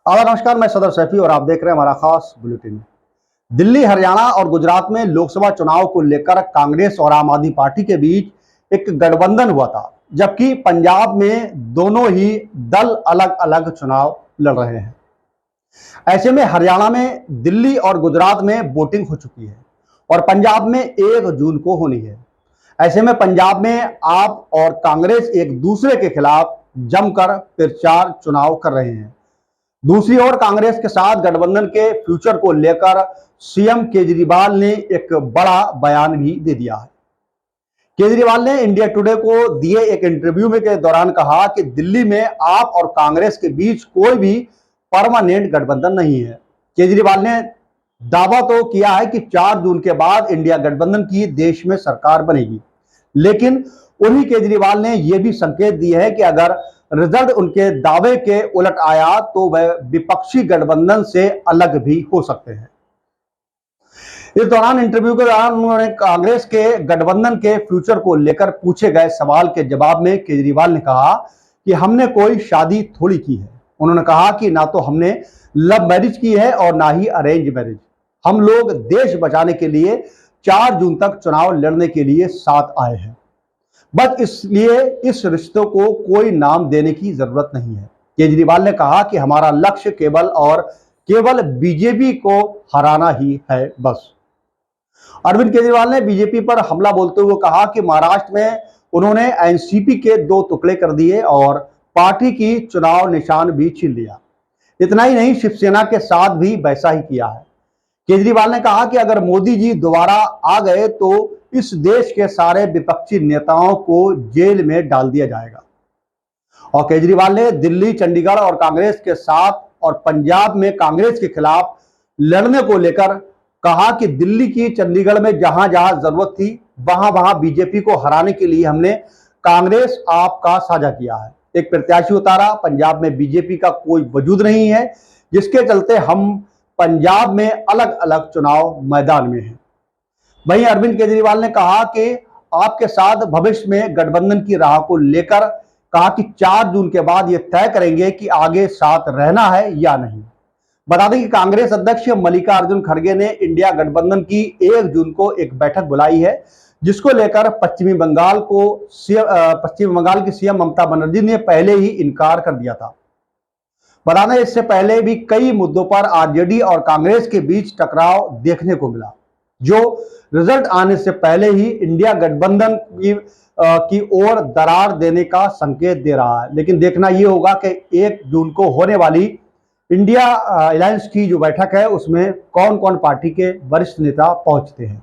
नमस्कार, मैं सदर सैफी और आप देख रहे हैं हमारा खास बुलेटिन। दिल्ली, हरियाणा और गुजरात में लोकसभा चुनाव को लेकर कांग्रेस और आम आदमी पार्टी के बीच एक गठबंधन हुआ था, जबकि पंजाब में दोनों ही दल अलग अलग चुनाव लड़ रहे हैं। ऐसे में हरियाणा में, दिल्ली और गुजरात में वोटिंग हो चुकी है और पंजाब में 1 जून को होनी है। ऐसे में पंजाब में आप और कांग्रेस एक दूसरे के खिलाफ जमकर प्रचार चुनाव कर रहे हैं। दूसरी ओर कांग्रेस के साथ गठबंधन के फ्यूचर को लेकर सीएम केजरीवाल ने एक बड़ा बयान भी दे दिया है। केजरीवाल ने इंडिया टुडे को दिए एक इंटरव्यू में के दौरान कहा कि दिल्ली में आप और कांग्रेस के बीच कोई भी परमानेंट गठबंधन नहीं है। केजरीवाल ने दावा तो किया है कि 4 जून के बाद इंडिया गठबंधन की देश में सरकार बनेगी, लेकिन उन्हीं केजरीवाल ने यह भी संकेत दिए है कि अगर रिजल्ट उनके दावे के उलट आया तो वह विपक्षी गठबंधन से अलग भी हो सकते हैं। इस दौरान इंटरव्यू के दौरान उन्होंने कांग्रेस के गठबंधन के फ्यूचर को लेकर पूछे गए सवाल के जवाब में केजरीवाल ने कहा कि हमने कोई शादी थोड़ी की है। उन्होंने कहा कि ना तो हमने लव मैरिज की है और ना ही अरेंज मैरिज। हम लोग देश बचाने के लिए 4 जून तक चुनाव लड़ने के लिए साथ आए हैं, बस इसलिए इस रिश्तों को कोई नाम देने की जरूरत नहीं है। केजरीवाल ने कहा कि हमारा लक्ष्य केवल और केवल बीजेपी को हराना ही है, बस। अरविंद केजरीवाल ने बीजेपी पर हमला बोलते हुए कहा कि महाराष्ट्र में उन्होंने एनसीपी के 2 टुकड़े कर दिए और पार्टी की चुनाव निशान भी छीन लिया। इतना ही नहीं, शिवसेना के साथ भी वैसा ही किया है। केजरीवाल ने कहा कि अगर मोदी जी दोबारा आ गए तो इस देश के सारे विपक्षी नेताओं को जेल में डाल दिया जाएगा। और केजरीवाल ने दिल्ली, चंडीगढ़ और कांग्रेस के साथ और पंजाब में कांग्रेस के खिलाफ लड़ने को लेकर कहा कि दिल्ली की, चंडीगढ़ में जहां जहां जरूरत थी वहां वहां बीजेपी को हराने के लिए हमने कांग्रेस आप का साझा किया है। एक प्रत्याशी उतारा, पंजाब में बीजेपी का कोई वजूद नहीं है, जिसके चलते हम पंजाब में अलग अलग चुनाव मैदान में हैं। वहीं अरविंद केजरीवाल ने कहा कि आपके साथ भविष्य में गठबंधन की राह को लेकर कहा कि 4 जून के बाद यह तय करेंगे कि आगे साथ रहना है या नहीं। बता दें कि कांग्रेस अध्यक्ष मल्लिकार्जुन खड़गे ने इंडिया गठबंधन की 1 जून को एक बैठक बुलाई है, जिसको लेकर पश्चिमी बंगाल की सीएम ममता बनर्जी ने पहले ही इनकार कर दिया था। बता दें, इससे पहले भी कई मुद्दों पर आरजेडी और कांग्रेस के बीच टकराव देखने को मिला, जो रिजल्ट आने से पहले ही इंडिया गठबंधन की ओर दरार देने का संकेत दे रहा है। लेकिन देखना यह होगा कि 1 जून को होने वाली इंडिया अलायंस की जो बैठक है उसमें कौन कौन पार्टी के वरिष्ठ नेता पहुंचते हैं।